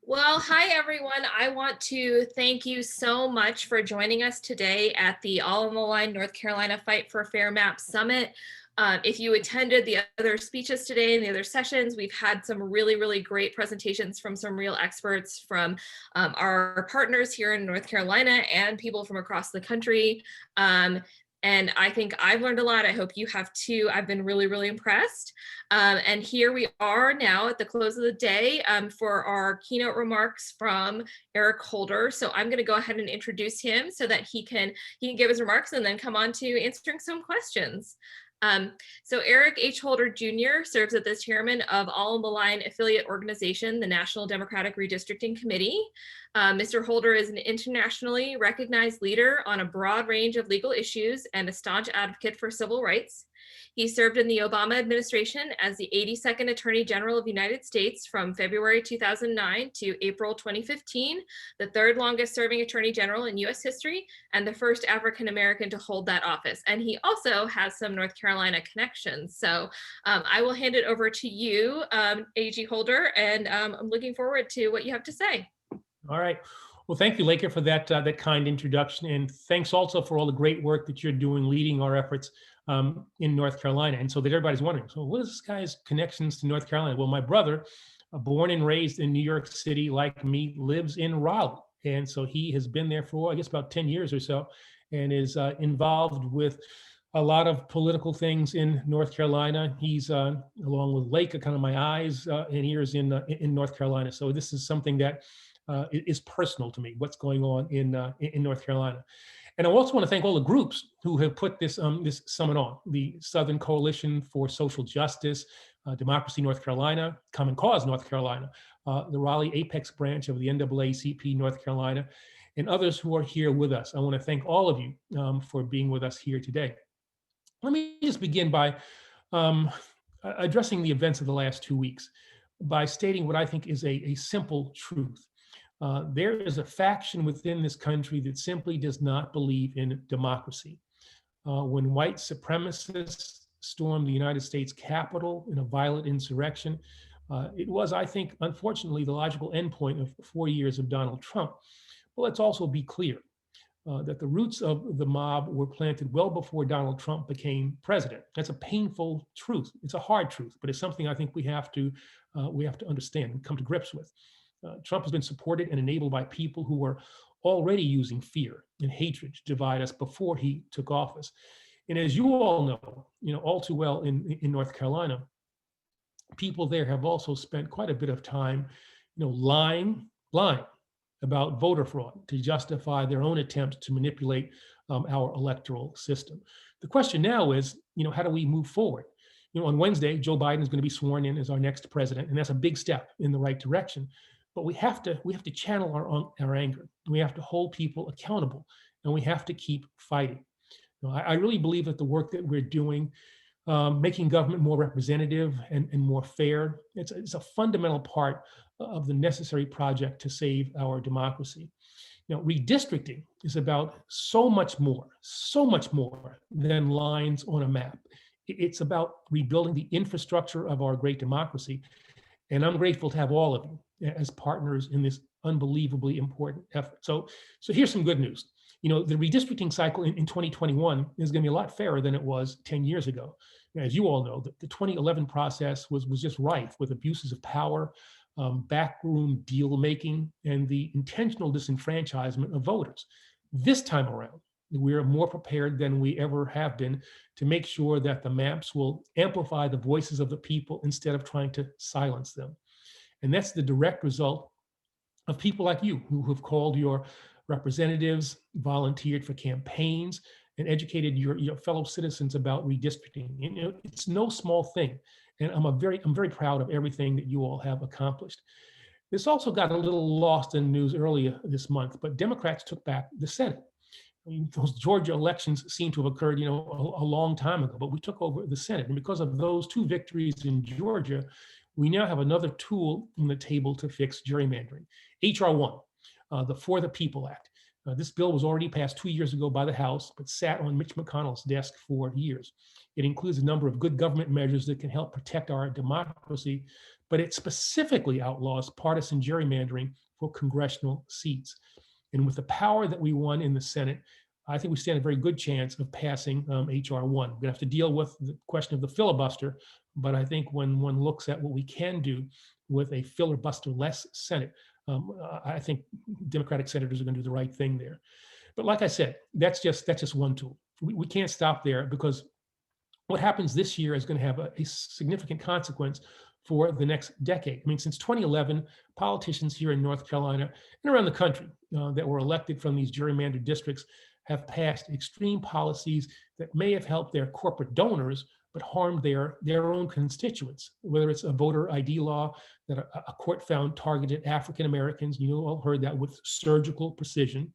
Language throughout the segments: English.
Well, hi everyone. I want to thank you so much for joining us today at the All on the Line North Carolina Fight for Fair Map Summit. If you attended the other speeches today and the other sessions, we've had some really great presentations from some real experts from our partners here in North Carolina and people from across the country. And I think I've learned a lot. I hope you have too. I've been really impressed. And here we are now at the close of the day for our keynote remarks from Eric Holder. So I'm going to go ahead and introduce him so that he can give his remarks and then come on to answering some questions. So Eric H. Holder Jr. serves as the chairman of All on the Line affiliate organization, the National Democratic Redistricting Committee. Mr. Holder is an internationally recognized leader on a broad range of legal issues and a staunch advocate for civil rights. He served in the Obama administration as the 82nd Attorney General of the United States from February 2009 to April 2015, the third longest serving Attorney General in US history, and the first African American to hold that office. And he also has some North Carolina connections. So I will hand it over to you, AG Holder, and I'm looking forward to what you have to say. All right. Well, thank you, Laker, for that kind introduction. And thanks also for all the great work that you're doing leading our efforts in North Carolina. And so that everybody's wondering, so what is this guy's connections to North Carolina? Well, my brother, born and raised in New York City, like me, lives in Raleigh. And so he has been there for, I guess, about 10 years or so, and is involved with a lot of political things in North Carolina. He's, along with Laker, kind of my eyes and ears in North Carolina. So this is something that is personal to me, what's going on in North Carolina. And I also want to thank all the groups who have put this summit on: the Southern Coalition for Social Justice, Democracy North Carolina, Common Cause North Carolina, the Raleigh Apex branch of the NAACP North Carolina, and others who are here with us. I want to thank all of you for being with us here today. Let me just begin by addressing the events of the last 2 weeks by stating what I think is a simple truth. There is a faction within this country that simply does not believe in democracy. When white supremacists stormed the United States Capitol in a violent insurrection, it was, I think, unfortunately, the logical endpoint of 4 years of Donald Trump. But let's also be clear that the roots of the mob were planted well before Donald Trump became president. That's a painful truth. It's a hard truth, but it's something I think we have to understand and come to grips with. Trump has been supported and enabled by people who were already using fear and hatred to divide us before he took office. And as you all know all too well in North Carolina, people there have also spent quite a bit of time, lying about voter fraud to justify their own attempts to manipulate our electoral system. The question now is, how do we move forward? On Wednesday, Joe Biden is going to be sworn in as our next president, and that's a big step in the right direction. But we have to channel our anger. We have to hold people accountable, and we have to keep fighting. I really believe that the work that we're doing, making government more representative and more fair, it's a fundamental part of the necessary project to save our democracy. Redistricting is about so much more than lines on a map. It's about rebuilding the infrastructure of our great democracy. And I'm grateful to have all of you as partners in this unbelievably important effort. So here's some good news. The redistricting cycle in 2021 is going to be a lot fairer than it was 10 years ago. As you all know, the 2011 process was just rife with abuses of power, backroom deal making, and the intentional disenfranchisement of voters. This time around, we are more prepared than we ever have been to make sure that the maps will amplify the voices of the people instead of trying to silence them. And that's the direct result of people like you who have called your representatives, volunteered for campaigns, and educated your fellow citizens about redistricting. It's no small thing. And I'm very proud of everything that you all have accomplished. This also got a little lost in news earlier this month, but Democrats took back the Senate. Those Georgia elections seem to have occurred, a long time ago, but we took over the Senate. And because of those two victories in Georgia, we now have another tool on the table to fix gerrymandering. HR 1, the For the People Act. This bill was already passed 2 years ago by the House, but sat on Mitch McConnell's desk for years. It includes a number of good government measures that can help protect our democracy, but it specifically outlaws partisan gerrymandering for congressional seats. And with the power that we won in the Senate, I think we stand a very good chance of passing H.R. 1. We're going to have to deal with the question of the filibuster, but I think when one looks at what we can do with a filibuster-less Senate, I think Democratic senators are going to do the right thing there. But like I said, that's just one tool. We can't stop there, because what happens this year is going to have a significant consequence for the next decade. I mean, since 2011, politicians here in North Carolina and around the country that were elected from these gerrymandered districts have passed extreme policies that may have helped their corporate donors, but harmed their own constituents, whether it's a voter ID law that a court found targeted African Americans, you all heard that, with surgical precision,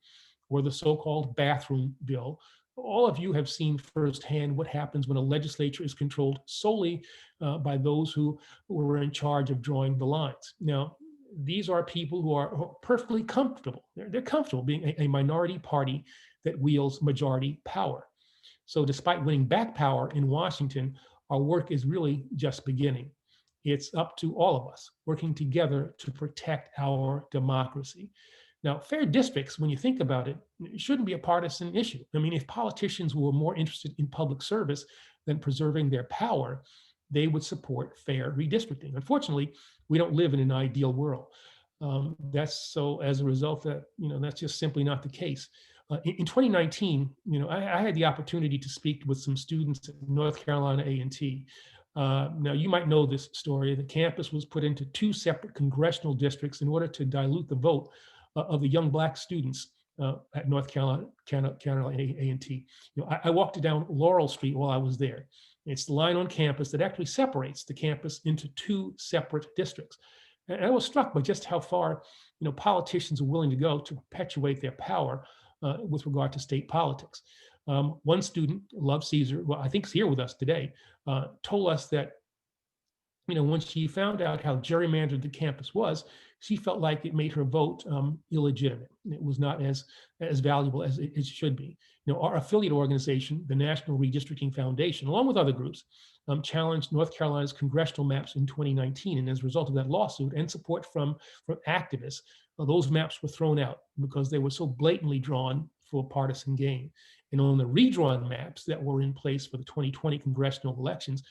or the so-called bathroom bill. All of you have seen firsthand what happens when a legislature is controlled solely by those who were in charge of drawing the lines. Now, these are people who are perfectly comfortable. They're comfortable being a minority party that wields majority power. So despite winning back power in Washington, our work is really just beginning. It's up to all of us working together to protect our democracy. Now, fair districts, when you think about it, shouldn't be a partisan issue. I mean, if politicians were more interested in public service than preserving their power, they would support fair redistricting. Unfortunately, we don't live in an ideal world. That's so as a result that, that's just simply not the case. In 2019, I had the opportunity to speak with some students at North Carolina A&T. Now, you might know this story. The campus was put into 2 separate congressional districts in order to dilute the vote of the young Black students at North Carolina A&T. I walked down Laurel Street while I was there. It's the line on campus that actually separates the campus into 2 separate districts. And I was struck by just how far, politicians are willing to go to perpetuate their power with regard to state politics. One student, Love Caesar, well, I think is here with us today, told us that, when she found out how gerrymandered the campus was, she felt like it made her vote illegitimate. It was not as valuable as it should be. Our affiliate organization, the National Redistricting Foundation, along with other groups, challenged North Carolina's congressional maps in 2019. And as a result of that lawsuit and support from activists, those maps were thrown out because they were so blatantly drawn for partisan gain. And on the redrawn maps that were in place for the 2020 congressional elections,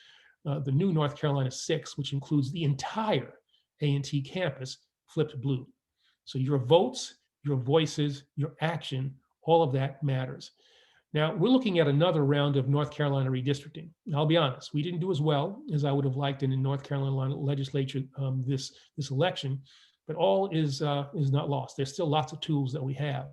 the new North Carolina 6, which includes the entire A&T campus, flipped blue. So your votes, your voices, your action, all of that matters. Now, we're looking at another round of North Carolina redistricting. I'll be honest, we didn't do as well as I would have liked in the North Carolina legislature this election, but all is not lost. There's still lots of tools that we have.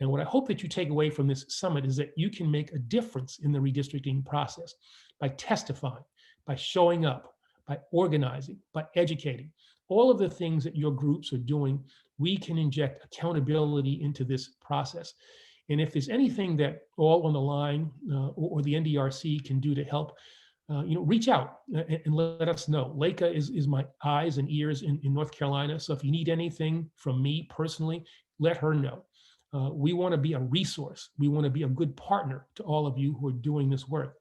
And what I hope that you take away from this summit is that you can make a difference in the redistricting process by testifying, by showing up, by organizing, by educating. All of the things that your groups are doing, we can inject accountability into this process. And if there's anything that All on the Line or the NDRC can do to help, reach out and let us know. Leica is my eyes and ears in North Carolina. So if you need anything from me personally, let her know. We want to be a resource. We want to be a good partner to all of you who are doing this work.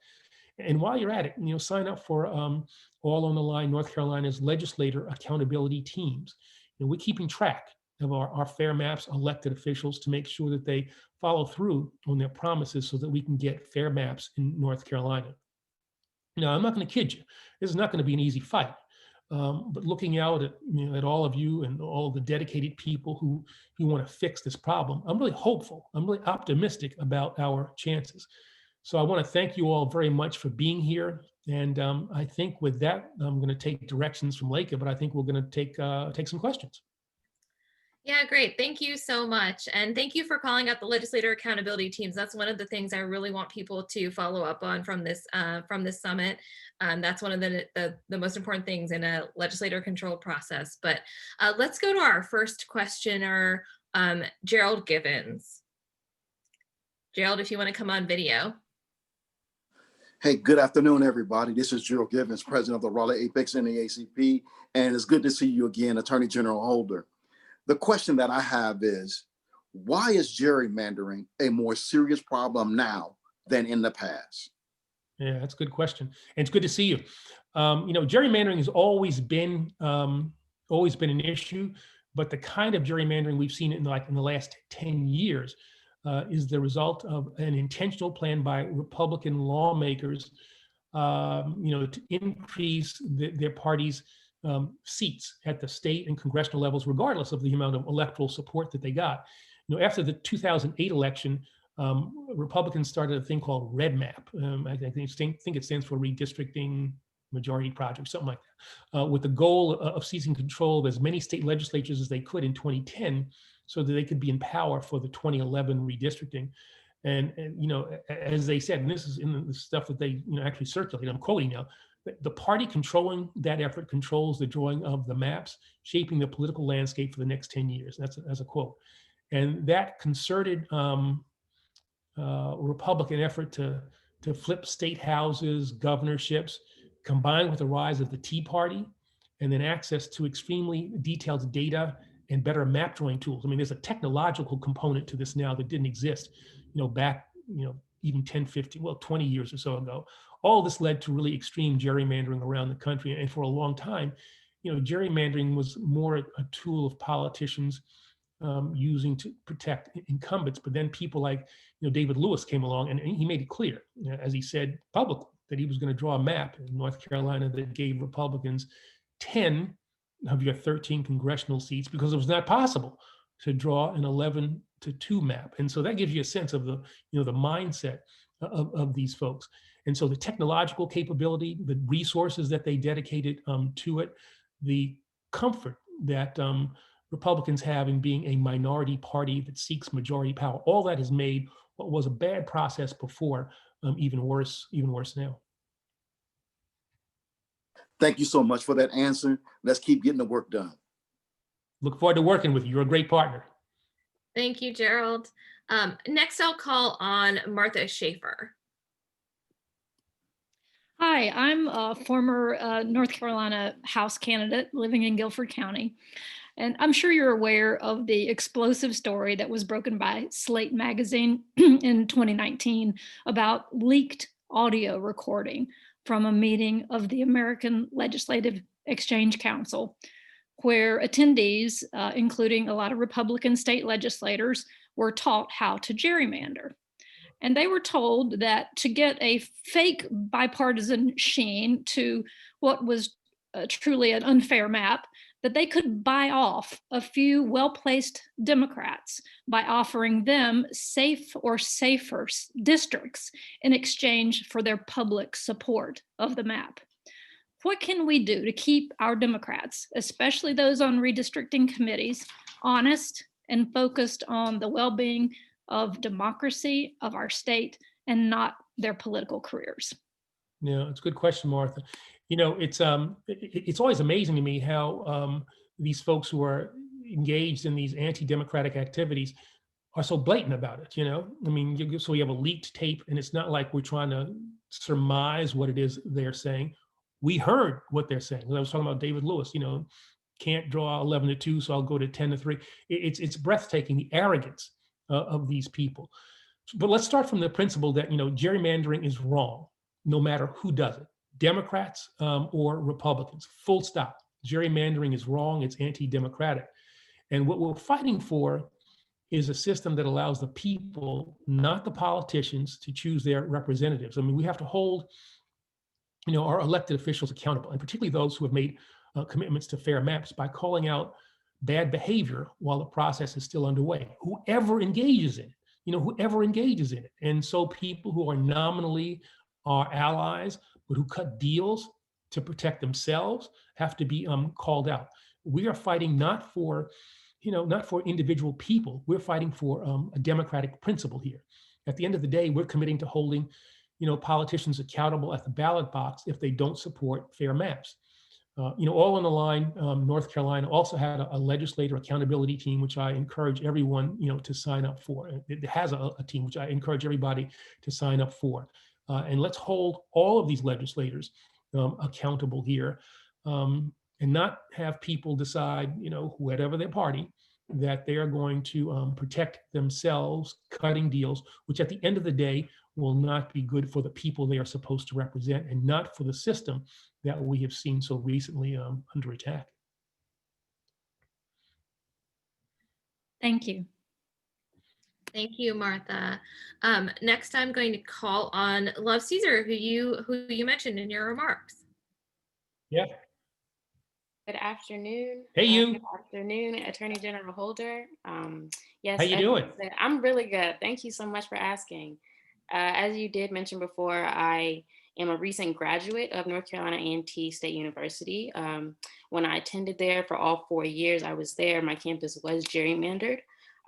And while you're at it, sign up for All on the Line North Carolina's legislator accountability teams. We're keeping track of our Fair Maps elected officials to make sure that they follow through on their promises so that we can get fair maps in North Carolina. Now, I'm not going to kid you. This is not going to be an easy fight. But looking out at all of you and all of the dedicated people who want to fix this problem, I'm really hopeful. I'm really optimistic about our chances. So I want to thank you all very much for being here. And I think with that, I'm going to take directions from Leica, but I think we're going to take some questions. Yeah, great. Thank you so much. And thank you for calling out the legislator accountability teams. That's one of the things I really want people to follow up on from this summit. That's one of the most important things in a legislator controlled process. But let's go to our first questioner, Gerald Givens. Gerald, if you want to come on video. Hey, good afternoon, everybody. This is Gerald Givens, president of the Raleigh Apex NAACP, and it's good to see you again, Attorney General Holder. The question that I have is, Why is gerrymandering a more serious problem now than in the past? Yeah, that's a good question. And it's good to see you. Gerrymandering has always been an issue, but the kind of gerrymandering we've seen in the last 10 years is the result of an intentional plan by Republican lawmakers, to increase their party's seats at the state and congressional levels, regardless of the amount of electoral support that they got. After the 2008 election, Republicans started a thing called Red Map. I think it stands for Redistricting Majority Project, something like that, with the goal of seizing control of as many state legislatures as they could in 2010, so that they could be in power for the 2011 redistricting. And as they said, and this is in the stuff that they actually circulate, I'm quoting now, the party controlling that effort controls the drawing of the maps, shaping the political landscape for the next 10 years. That's a quote. And that concerted Republican effort to flip state houses, governorships, combined with the rise of the Tea Party, and then access to extremely detailed data and better map drawing tools. I mean, there's a technological component to this now that didn't exist, back, even 10, 15, 20 years or so ago. All this led to really extreme gerrymandering around the country. And for a long time, gerrymandering was more a tool of politicians using to protect incumbents. But then people like David Lewis came along, and he made it clear, as he said publicly, that he was going to draw a map in North Carolina that gave Republicans 10 of your 13 congressional seats, because it was not possible to draw an 11-2 map. And so that gives you a sense of the mindset of these folks. And so the technological capability, the resources that they dedicated to it, the comfort that Republicans have in being a minority party that seeks majority power, all that has made what was a bad process before even worse now. Thank you so much for that answer. Let's keep getting the work done. Look forward to working with you. You're a great partner. Thank you, Gerald. Next, I'll call on Martha Schaefer. Hi, I'm a former North Carolina House candidate living in Guilford County. And I'm sure you're aware of the explosive story that was broken by Slate magazine in 2019 about leaked audio recording from a meeting of the American Legislative Exchange Council, where attendees, including a lot of Republican state legislators, were taught how to gerrymander. And they were told that to get a fake bipartisan sheen to what was truly an unfair map, that they could buy off a few well-placed Democrats by offering them safe or safer districts in exchange for their public support of the map. What can we do to keep our Democrats, especially those on redistricting committees, honest and focused on the well-being of democracy of our state and not their political careers? Yeah, it's a good question, Martha. It's always amazing to me how these folks who are engaged in these anti-democratic activities are so blatant about it. I mean, so we have a leaked tape, and it's not like we're trying to surmise what it is they're saying. We heard what they're saying. I was talking about David Lewis. Can't draw 11-2, so I'll go to 10-3. It's breathtaking, the arrogance of these people. But let's start from the principle that gerrymandering is wrong, no matter who does it. Democrats or Republicans, full stop. Gerrymandering is wrong, it's anti-democratic. And what we're fighting for is a system that allows the people, not the politicians, to choose their representatives. I mean, we have to hold our elected officials accountable, and particularly those who have made commitments to fair maps, by calling out bad behavior while the process is still underway. Whoever engages in it, And so people who are nominally our allies, but who cut deals to protect themselves, have to be called out. We are fighting not for individual people. We're fighting for a democratic principle here. At the end of the day, we're committing to holding, politicians accountable at the ballot box if they don't support fair maps. All on the line, North Carolina also had a legislator accountability team, which I encourage everyone, to sign up for. It has a team, which I encourage everybody to sign up for. And let's hold all of these legislators accountable here, and not have people decide, whatever their party, that they are going to protect themselves, cutting deals, which at the end of the day will not be good for the people they are supposed to represent and not for the system that we have seen so recently under attack. Thank you. Thank you, Martha. Next, I'm going to call on Love Caesar, who you mentioned in your remarks. Yeah. Good afternoon. Hey, you. Good afternoon, Attorney General Holder. Yes, How you doing? I'm really good. Thank you so much for asking. As you did mention before, I am a recent graduate of North Carolina A&T State University. When I attended there for all 4 years I was there, my campus was gerrymandered.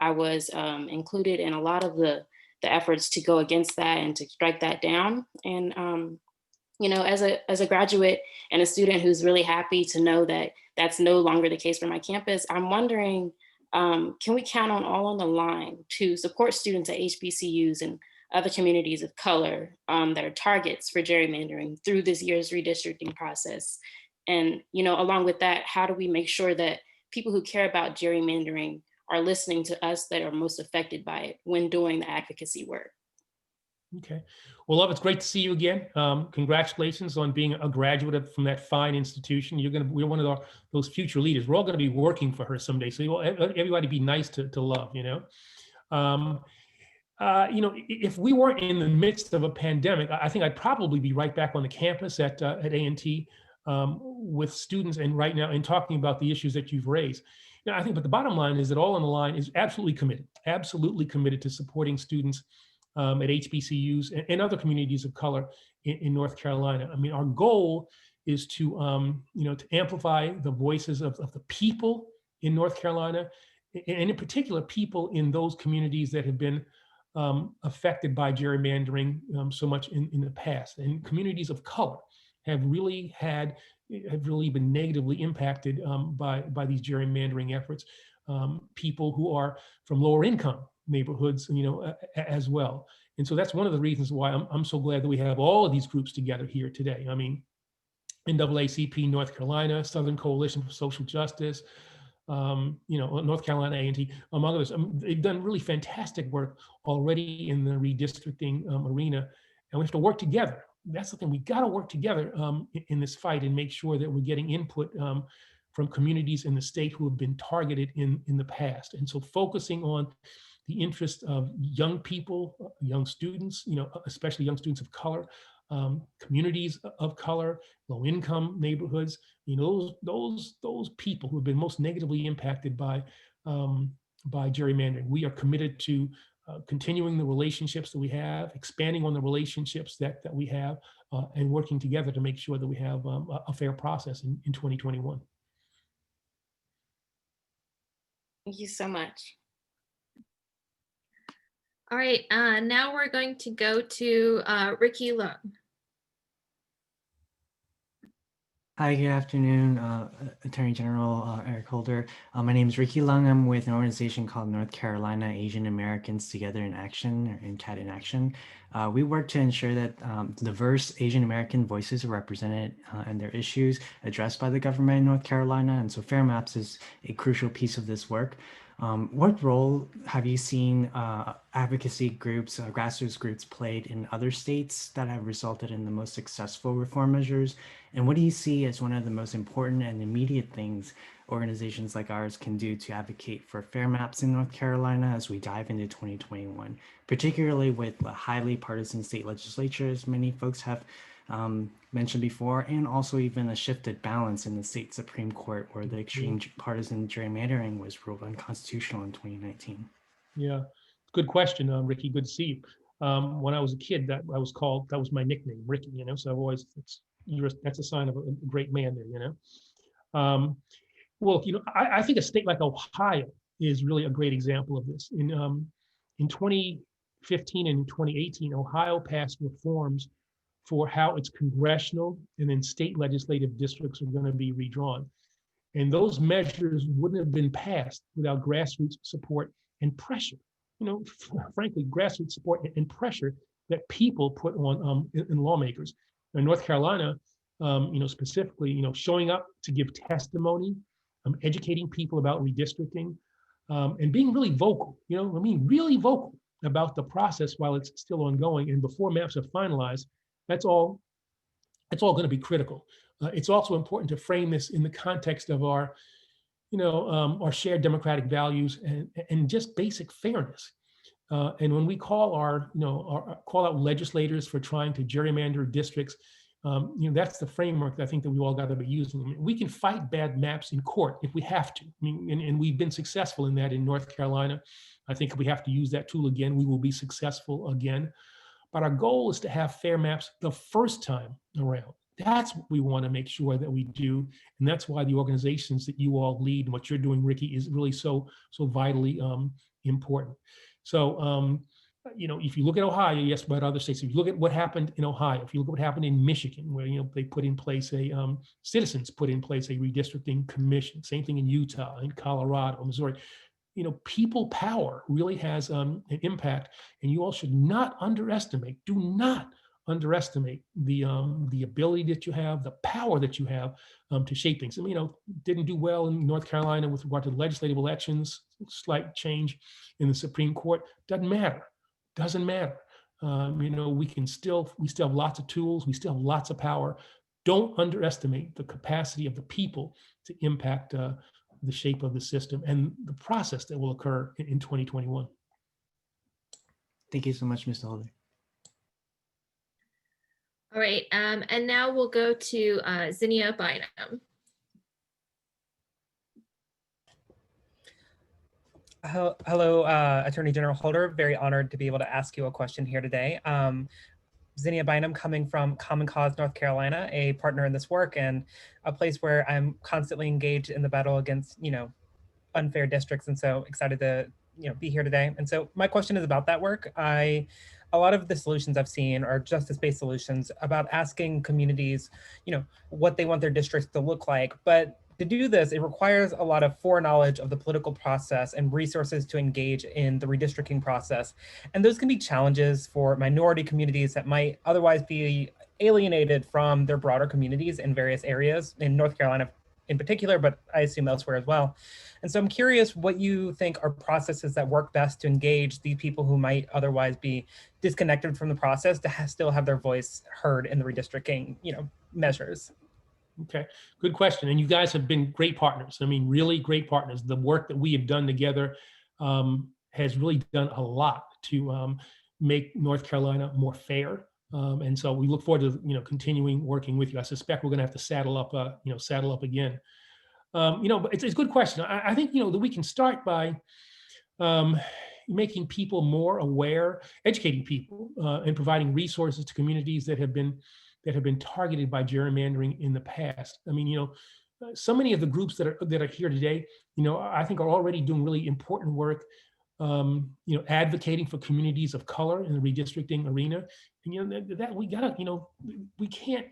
I was included in a lot of the efforts to go against that and to strike that down. And you know, as a graduate and a student who's really happy to know that that's no longer the case for my campus, I'm wondering, can we count on all on the line to support students at HBCUs and other communities of color that are targets for gerrymandering through this year's redistricting process? And, you know, along with that, how do we make sure that people who care about gerrymandering are listening to us that are most affected by it when doing the advocacy work? Okay. Well, Love, it's great to see you again. Congratulations on being a graduate from that fine institution. We're one of those future leaders. We're all going to be working for her someday. So everybody be nice to Love, you know. You know, if we weren't in the midst of a pandemic, I think I'd probably be right back on the campus at A&T with students and right now and talking about the issues that you've raised. You know, I think, but the bottom line is that All on the Line is absolutely committed to supporting students at HBCUs and other communities of color in North Carolina. I mean, our goal is to, you know, to amplify the voices of the people in North Carolina, and in particular, people in those communities that have been affected by gerrymandering so much in the past. And communities of color have really been negatively impacted by these gerrymandering efforts. People who are from lower income neighborhoods, you know, as well. And so that's one of the reasons why I'm so glad that we have all of these groups together here today. I mean, NAACP North Carolina, Southern Coalition for Social Justice, you know, North Carolina A&T, among others. They've done really fantastic work already in the redistricting arena, and we have to work together. That's the thing. We got to work together in this fight and make sure that we're getting input from communities in the state who have been targeted in the past. And so focusing on the interest of young people, young students, you know, especially young students of color, communities of color, low-income neighborhoods, you know, those people who have been most negatively impacted by gerrymandering. We are committed to continuing the relationships that we have, expanding on the relationships that we have, and working together to make sure that we have a fair process in 2021. Thank you so much. All right, now we're going to go to Ricky Lung. Hi, good afternoon, Attorney General Eric Holder. My name is Ricky Lung. I'm with an organization called North Carolina Asian Americans Together in Action, or NCAT in Action. We work to ensure that diverse Asian American voices are represented and their issues addressed by the government in North Carolina. And so Fair Maps is a crucial piece of this work. What role have you seen advocacy groups, grassroots groups played in other states that have resulted in the most successful reform measures? And what do you see as one of the most important and immediate things organizations like ours can do to advocate for fair maps in North Carolina as we dive into 2021, particularly with a highly partisan state legislature, as many folks have mentioned before, and also even a shifted balance in the state Supreme Court where the extreme partisan gerrymandering was ruled unconstitutional in 2019? Yeah, good question, Ricky. Good to see you. When I was a kid, that was my nickname, Ricky. You know, so I've always that's a sign of a great man there. You know, well, you know, I think a state like Ohio is really a great example of this. In 2015 and 2018, Ohio passed reforms for how its congressional and then state legislative districts are going to be redrawn. And those measures wouldn't have been passed without grassroots support and pressure. You know, frankly, grassroots support and pressure that people put on in lawmakers. In North Carolina, you know, specifically, you know, showing up to give testimony, educating people about redistricting, and being really vocal, really vocal about the process while it's still ongoing and before maps are finalized. That's all going to be critical. It's also important to frame this in the context of our our shared democratic values and just basic fairness. And when we call call out legislators for trying to gerrymander districts, that's the framework that I think that we all got to be using. I mean, we can fight bad maps in court if we have to. I mean, and we've been successful in that in North Carolina. I think if we have to use that tool again, we will be successful again. But our goal is to have fair maps the first time around. That's what we want to make sure that we do. And that's why the organizations that you all lead and what you're doing, Ricky, is really so vitally important. So, if you look at Ohio, yes, but other states, if you look at what happened in Ohio, if you look at what happened in Michigan, where, they put in place citizens put in place a redistricting commission, same thing in Utah, in Colorado, Missouri. People power really has an impact, and you all should not underestimate, do not underestimate the ability that you have, the power that you have to shape things. I mean, didn't do well in North Carolina with regard to legislative elections, slight change in the Supreme Court. Doesn't matter. We still have lots of tools. We still have lots of power. Don't underestimate the capacity of the people to impact the shape of the system and the process that will occur in 2021. Thank you so much, Mr. Holder. All right, and now we'll go to Zinnia Bynum. Hello, Attorney General Holder. Very honored to be able to ask you a question here today. Zinnia Bynum, coming from Common Cause, North Carolina, a partner in this work and a place where I'm constantly engaged in the battle against, unfair districts, and so excited to, be here today. And so my question is about that work. A lot of the solutions I've seen are justice-based solutions about asking communities, what they want their districts to look like. But to do this, it requires a lot of foreknowledge of the political process and resources to engage in the redistricting process. And those can be challenges for minority communities that might otherwise be alienated from their broader communities in various areas, in North Carolina in particular, but I assume elsewhere as well. And so I'm curious what you think are processes that work best to engage the people who might otherwise be disconnected from the process to still have their voice heard in the redistricting, measures. Okay, good question. And you guys have been great partners. I mean, really great partners. The work that we have done together has really done a lot to make North Carolina more fair. And so we look forward to continuing working with you. I suspect we're going to have to saddle up again. But it's a good question. I think that we can start by making people more aware, educating people, and providing resources to communities that have been targeted by gerrymandering in the past. I mean, so many of the groups that are here today, I think are already doing really important work, advocating for communities of color in the redistricting arena. And that we gotta, we can't,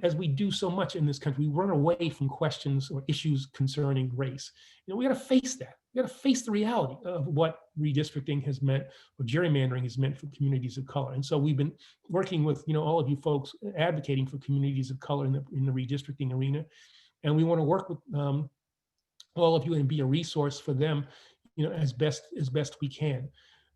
as we do so much in this country, we run away from questions or issues concerning race. We got to face that. We got to face the reality of what redistricting has meant, or gerrymandering has meant for communities of color. And so we've been working with, all of you folks advocating for communities of color in the redistricting arena, and we want to work with all of you and be a resource for them, as best we can.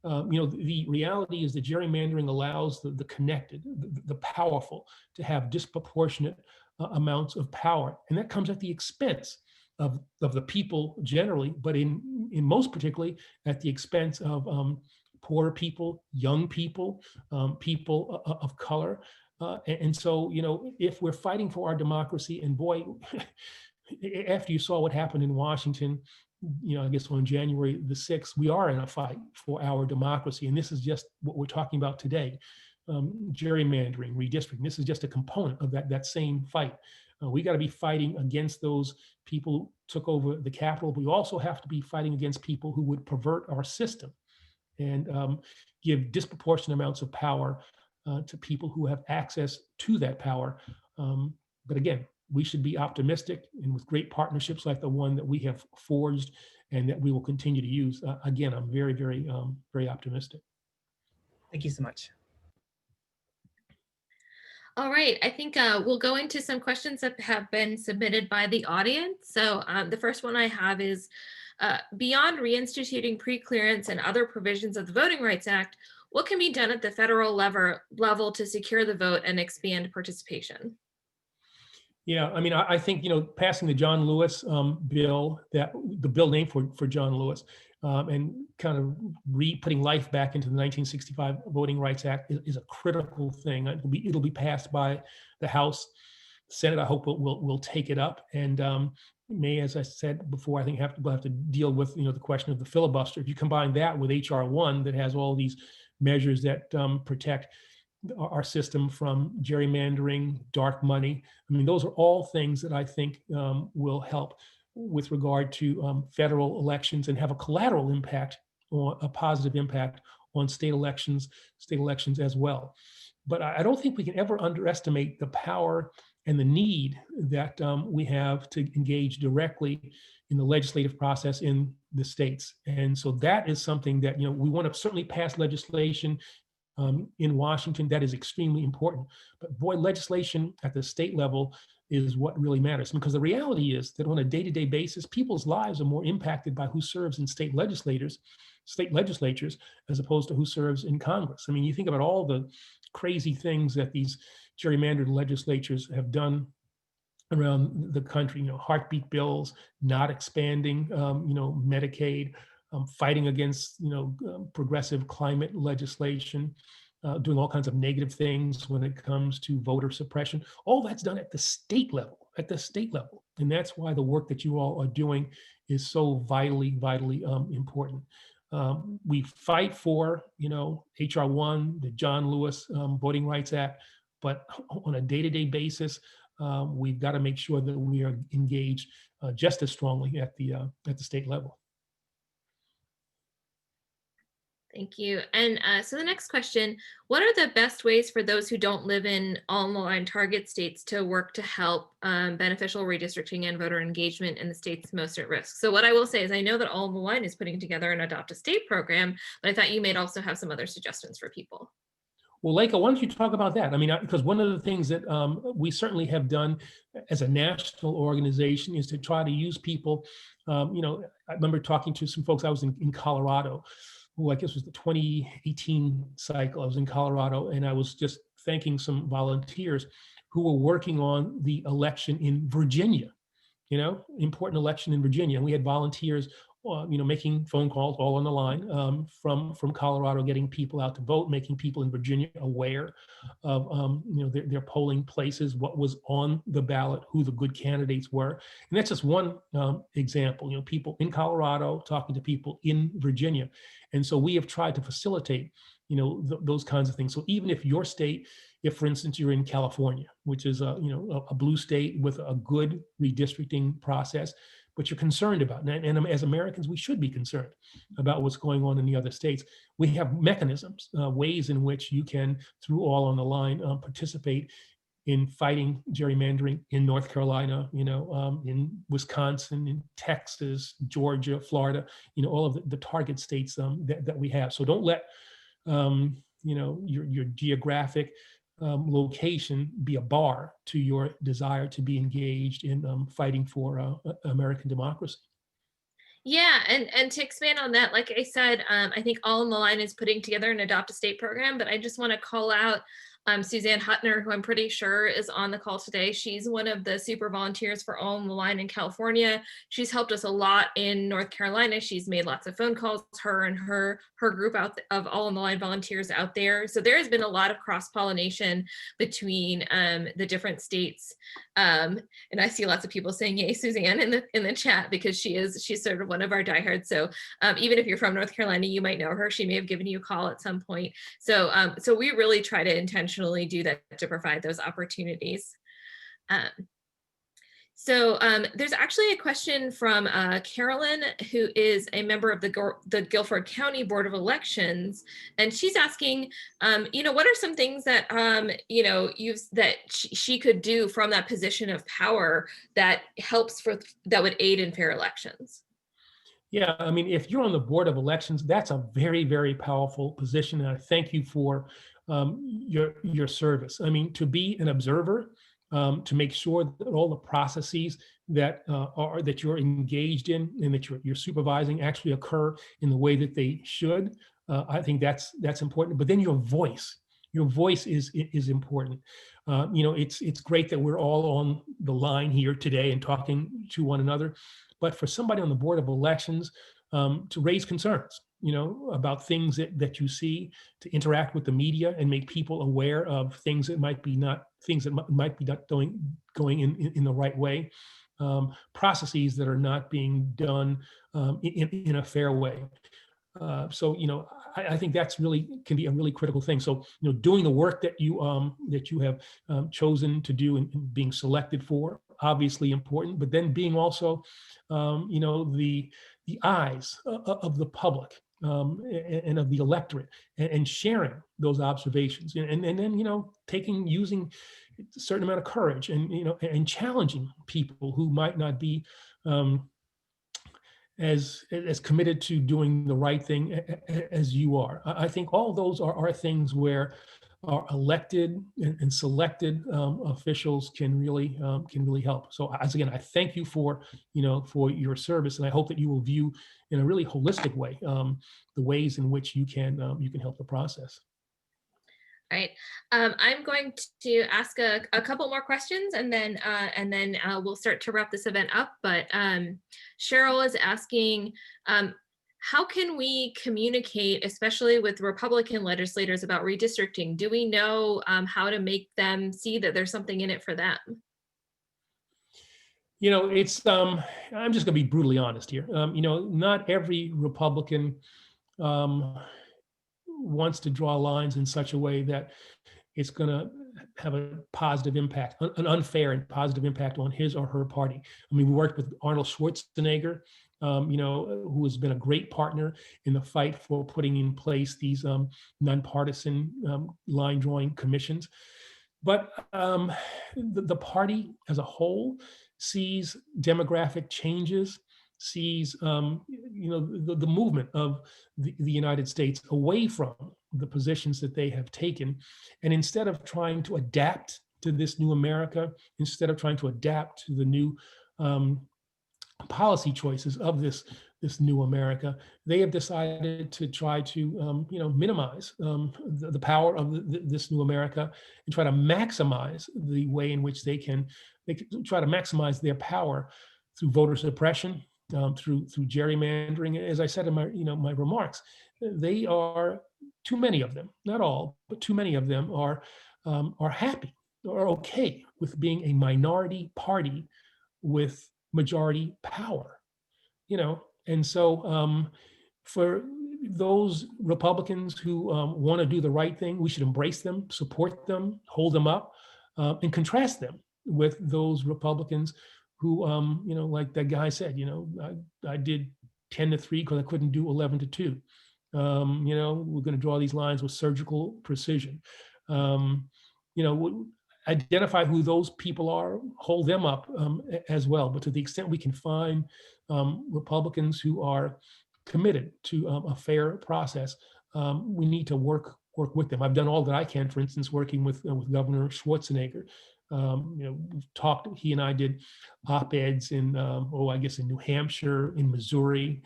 The reality is that gerrymandering allows the connected, the powerful, to have disproportionate amounts of power, and that comes at the expense of the people generally, but in most particularly at the expense of poor people, young people, people of color, and so if we're fighting for our democracy, and boy, after you saw what happened in Washington, I guess on January the 6th, we are in a fight for our democracy. And this is just what we're talking about today. Gerrymandering, redistricting, this is just a component of that same fight. We got to be fighting against those people who took over the Capitol. We also have to be fighting against people who would pervert our system and give disproportionate amounts of power to people who have access to that power. But again, we should be optimistic, and with great partnerships like the one that we have forged and that we will continue to use. Again, I'm very, very, very optimistic. Thank you so much. All right, I think we'll go into some questions that have been submitted by the audience. So the first one I have is, Beyond reinstituting pre-clearance and other provisions of the Voting Rights Act, what can be done at the federal level to secure the vote and expand participation? Yeah, I mean, I think, passing the John Lewis bill, that the bill named for John Lewis, and kind of putting life back into the 1965 Voting Rights Act is a critical thing. It'll be passed by the House. Senate, I hope will take it up, and may, as I said before, I think we'll have to deal with the question of the filibuster. If you combine that with HR 1 that has all these measures that protect our system from gerrymandering, dark money. I mean, those are all things that I think will help with regard to federal elections and have a collateral impact or a positive impact on state elections as well. But I don't think we can ever underestimate the power and the need that we have to engage directly in the legislative process in the states. And so that is something that, we want to certainly pass legislation in Washington. That is extremely important. But boy, legislation at the state level is what really matters, because the reality is that on a day-to-day basis, people's lives are more impacted by who serves in state legislatures, as opposed to who serves in Congress. I mean, you think about all the crazy things that these gerrymandered legislatures have done around the country, heartbeat bills, not expanding, Medicaid, fighting against, progressive climate legislation, doing all kinds of negative things when it comes to voter suppression. All that's done at the state level, And that's why the work that you all are doing is so vitally important. We fight for, HR 1, the John Lewis Voting Rights Act, but on a day-to-day basis, we've got to make sure that we are engaged just as strongly at the state level. Thank you. And so the next question, what are the best ways for those who don't live in all-in-the-line target states to work to help beneficial redistricting and voter engagement in the states most at risk? So what I will say is I know that All in the Line is putting together an Adopt a State program, but I thought you may also have some other suggestions for people. Well, Leica, why don't you talk about that? I mean, because one of the things that we certainly have done as a national organization is to try to use people. I remember talking to some folks. I was in Colorado, who I guess was the 2018 cycle. I was in Colorado, and I was just thanking some volunteers who were working on the election in Virginia, important election in Virginia. And we had volunteers making phone calls all on the line from Colorado, getting people out to vote, making people in Virginia aware of their polling places, what was on the ballot, who the good candidates were. And that's just one example, people in Colorado talking to people in Virginia. And so we have tried to facilitate those kinds of things. So even if your state, if for instance you're in California, which is a blue state with a good redistricting process, but you're concerned about, and as Americans, we should be concerned about what's going on in the other states. We have mechanisms, ways in which you can, through All on the Line, participate in fighting gerrymandering in North Carolina, in Wisconsin, in Texas, Georgia, Florida, all of the target states that we have. So don't let your geographic location be a bar to your desire to be engaged in fighting for American democracy. Yeah, and to expand on that, like I said, I think All in the Line is putting together an Adopt a State program, but I just want to call out Suzanne Hutner, who I'm pretty sure is on the call today. She's one of the super volunteers for All in the Line in California. She's helped us a lot in North Carolina. She's made lots of phone calls, her and her group of All in the Line volunteers out there. So there has been a lot of cross-pollination between the different states. And I see lots of people saying, yay, Suzanne, in the chat, because she's sort of one of our diehards. So even if you're from North Carolina, you might know her. She may have given you a call at some point. So we really try to intentionally do that to provide those opportunities. So there's actually a question from Carolyn, who is a member of the Guilford County Board of Elections, and she's asking, what are some things that that she could do from that position of power that that would aid in fair elections? Yeah, I mean, if you're on the Board of Elections, that's a very, very powerful position, and I thank you for your service. I mean, to be an observer, to make sure that all the processes that you're engaged in and that you're supervising actually occur in the way that they should. I think that's important. But then your voice is important. It's great that we're all on the line here today and talking to one another, but for somebody on the Board of Elections to raise concerns, about things that you see, to interact with the media and make people aware of things that might be not going in the right way, processes that are not being done in a fair way. So I think that's really can be a really critical thing. So doing the work that you have chosen to do and being selected for, obviously important, but then being also the eyes of the public and of the electorate, and sharing those observations, and then using a certain amount of courage and challenging people who might not be as committed to doing the right thing as you are. I think all those are things where our elected and selected officials can really help. So again, I thank you for your service, and I hope that you will view in a really holistic way the ways in which you can help the process. All right. I'm going to ask a couple more questions, and then we'll start to wrap this event up. But Cheryl is asking, how can we communicate, especially with Republican legislators, about redistricting? Do we know how to make them see that there's something in it for them? It's I'm just going to be brutally honest here. Not every Republican wants to draw lines in such a way that it's going to have a positive impact, an unfair and positive impact on his or her party. I mean, we worked with Arnold Schwarzenegger, who has been a great partner in the fight for putting in place these nonpartisan line drawing commissions. But the party as a whole sees demographic changes, sees the movement of the United States away from the positions that they have taken, and instead of trying to adapt to this new America, instead of trying to adapt to the new policy choices of this new America, they have decided to try to minimize the power of this new America and try to maximize the way in which they can try to maximize their power through voter suppression, through gerrymandering. As I said in my remarks, they are, too many of them, not all, but too many of them are happy or okay with being a minority party with majority power, and so for those Republicans who want to do the right thing, we should embrace them, support them, hold them up, and contrast them with those Republicans who, like that guy said, I did 10-3 because I couldn't do 11-2. We're going to draw these lines with surgical precision. Identify who those people are, hold them up as well. But to the extent we can find Republicans who are committed to a fair process, we need to work with them. I've done all that I can, for instance, working with Governor Schwarzenegger. We've talked, he and I did op-eds in, I guess in New Hampshire, in Missouri.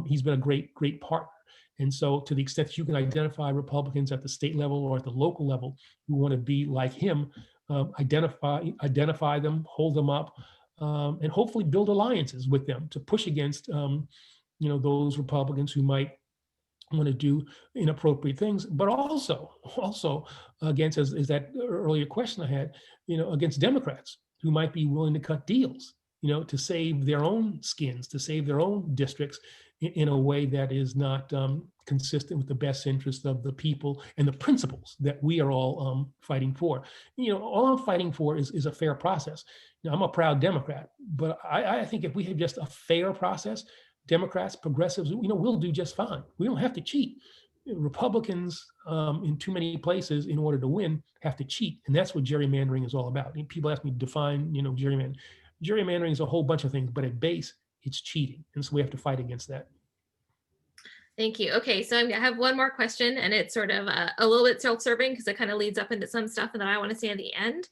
He's been a great partner. And so to the extent that you can identify Republicans at the state level or at the local level who want to be like him, identify them, hold them up, and hopefully build alliances with them to push against those Republicans who might want to do inappropriate things, but also against, as that earlier question I had, against Democrats who might be willing to cut deals, to save their own skins, to save their own districts in a way that is not consistent with the best interest of the people and the principles that we are all fighting for. All I'm fighting for is a fair process. I'm a proud Democrat, but I think if we have just a fair process, Democrats, progressives, we'll do just fine. We don't have to cheat. Republicans in too many places, in order to win, have to cheat, and that's what gerrymandering is all about. People ask me to define, gerrymandering. Gerrymandering is a whole bunch of things, but at base, it's cheating, and so we have to fight against that. Thank you. Okay, so I have one more question, and it's sort of a little bit self-serving because it kind of leads up into some stuff that I want to say at the end.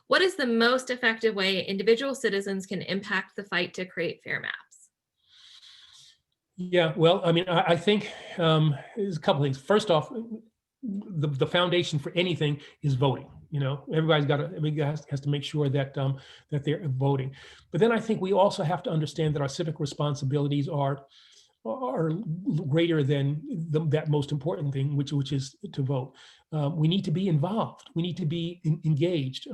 What is the most effective way individual citizens can impact the fight to create fair maps? Yeah, well, I mean, I think there's a couple things. First off, the foundation for anything is voting. You know, everybody has to make sure that that they're voting. But then I think we also have to understand that our civic responsibilities are greater than that most important thing, which is to vote. We need to be involved. We need to be engaged.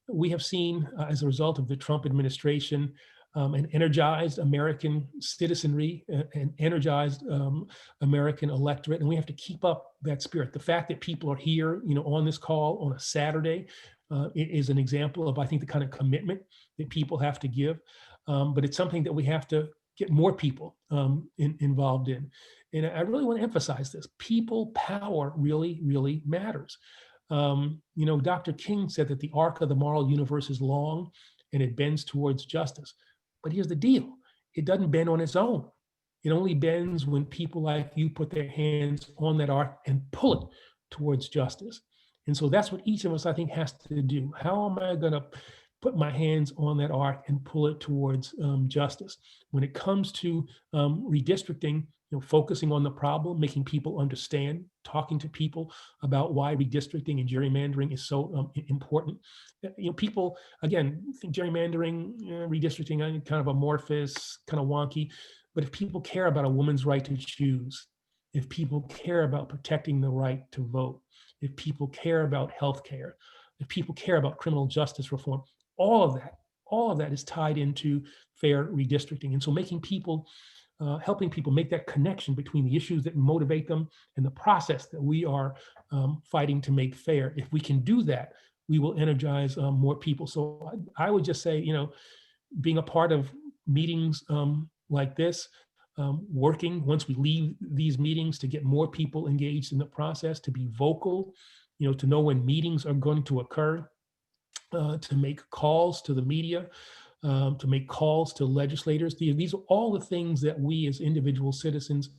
We have seen, as a result of the Trump administration, an energized American citizenry, an energized American electorate, and we have to keep up that spirit. The fact that people are here, you know, on this call on a Saturday, is an example of, I think, the kind of commitment that people have to give. But it's something that we have to get more people involved in. And I really want to emphasize this. People power really, really matters. You know, Dr. King said that the arc of the moral universe is long and it bends towards justice. But here's the deal. It doesn't bend on its own. It only bends when people like you put their hands on that arc and pull it towards justice. And so that's what each of us, I think, has to do. How am I going to put my hands on that arc and pull it towards justice? When it comes to redistricting, you know, focusing on the problem, making people understand, talking to people about why redistricting and gerrymandering is so important. You know, people, again, think gerrymandering, redistricting, kind of amorphous, kind of wonky. But if people care about a woman's right to choose, if people care about protecting the right to vote, if people care about healthcare, if people care about criminal justice reform, all of that is tied into fair redistricting. And so making people, helping people make that connection between the issues that motivate them and the process that we are fighting to make fair. If we can do that, we will energize more people. So I would just say, you know, being a part of meetings like this, working once we leave these meetings to get more people engaged in the process, to be vocal, you know, to know when meetings are going to occur, to make calls to the media, to make calls to legislators. These are all the things that we as individual citizens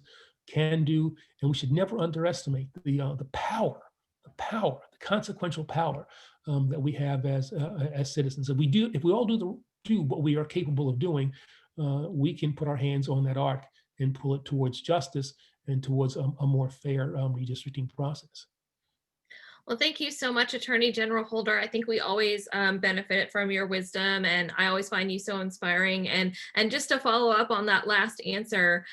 can do, and we should never underestimate the power, the consequential power that we have as citizens. If we all do what we are capable of doing, we can put our hands on that arc and pull it towards justice and towards a more fair redistricting process. Well, thank you so much, Attorney General Holder. I think we always benefit from your wisdom, and I always find you so inspiring. And just to follow up on that last answer,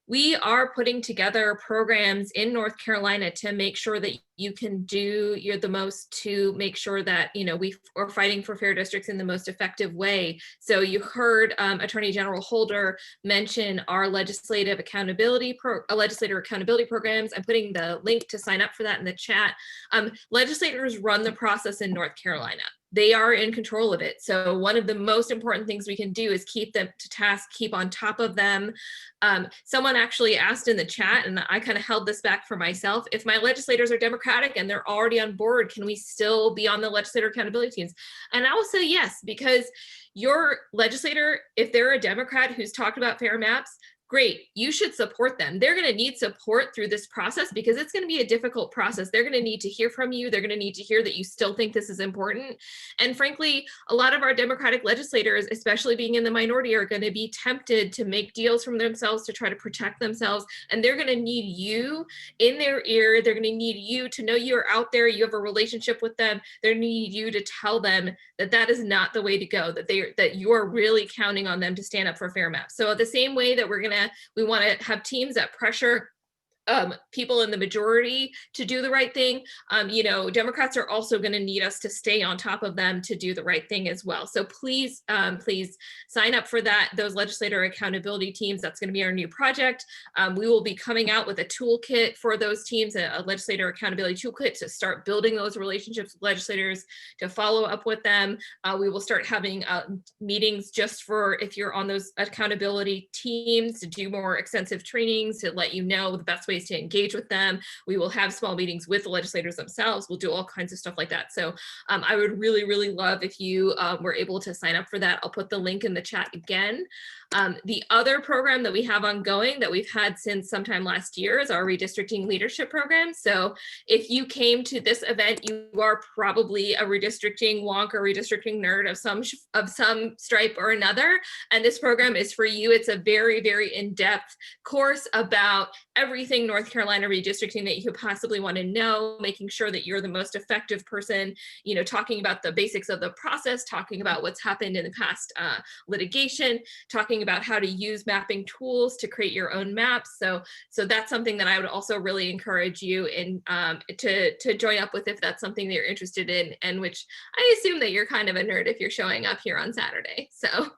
we are putting together programs in North Carolina to make sure that you can do the most to make sure that, you know, we are fighting for fair districts in the most effective way. So you heard Attorney General Holder mention our legislator accountability programs. I'm putting the link to sign up for that in the chat. Legislators run the process in North Carolina. They are in control of it. So one of the most important things we can do is keep them to task, keep on top of them. Someone actually asked in the chat, and I kind of held this back for myself, if my legislators are Democratic and they're already on board, can we still be on the legislator accountability teams? And I will say yes, because your legislator, if they're a Democrat who's talked about fair maps, great, you should support them. They're going to need support through this process because it's going to be a difficult process. They're going to need to hear from you. They're going to need to hear that you still think this is important. And frankly, a lot of our Democratic legislators, especially being in the minority, are going to be tempted to make deals from themselves to try to protect themselves. And they're going to need you in their ear. They're going to need you to know you're out there. You have a relationship with them. They need you to tell them that that is not the way to go, that you are really counting on them to stand up for fair maps. So the same way that we want to have teams that pressure people in the majority to do the right thing, you know, Democrats are also going to need us to stay on top of them to do the right thing as well. So please, please sign up for those legislator accountability teams. That's going to be our new project. We will be coming out with a toolkit for those teams, a legislator accountability toolkit to start building those relationships with legislators, to follow up with them. We will start having meetings just for if you're on those accountability teams, to do more extensive trainings, to let you know the best way ways to engage with them. We will have small meetings with the legislators themselves. We'll do all kinds of stuff like that. So I would really, really love if you were able to sign up for that. I'll put the link in the chat again. The other program that we have ongoing that we've had since sometime last year is our redistricting leadership program. So if you came to this event, you are probably a redistricting wonk or redistricting nerd of some stripe or another. And this program is for you. It's a very, very in-depth course about everything North Carolina redistricting that you could possibly want to know, making sure that you're the most effective person, you know, talking about the basics of the process, talking about what's happened in the past litigation, talking about how to use mapping tools to create your own maps. So that's something that I would also really encourage you in to join up with if that's something that you're interested in, and which I assume that you're kind of a nerd if you're showing up here on Saturday. So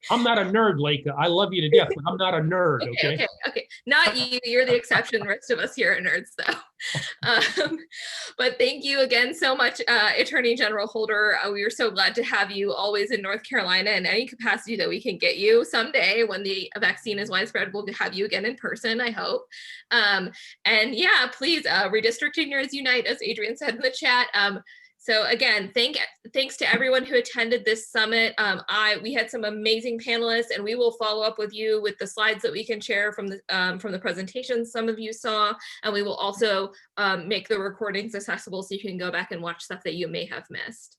I'm not a nerd, Leica. I love you to death, but I'm not a nerd, okay? Okay. Not you. You're the exception. The rest of us here are nerds, though. But thank you again so much, Attorney General Holder. We are so glad to have you always in North Carolina in any capacity that we can get you. Someday, when the vaccine is widespread, we'll have you again in person, I hope. And yeah, please, redistrictingers unite, as Adrian said in the chat. So again, thanks to everyone who attended this summit. We had some amazing panelists, and we will follow up with you with the slides that we can share from the presentations some of you saw, and we will also make the recordings accessible so you can go back and watch stuff that you may have missed.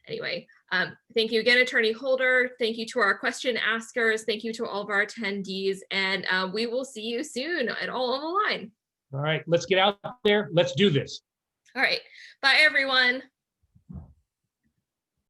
Anyway, thank you again, Attorney Holder. Thank you to our question askers. Thank you to all of our attendees, and we will see you soon at All on the Line. All right, let's get out there. Let's do this. All right, bye everyone.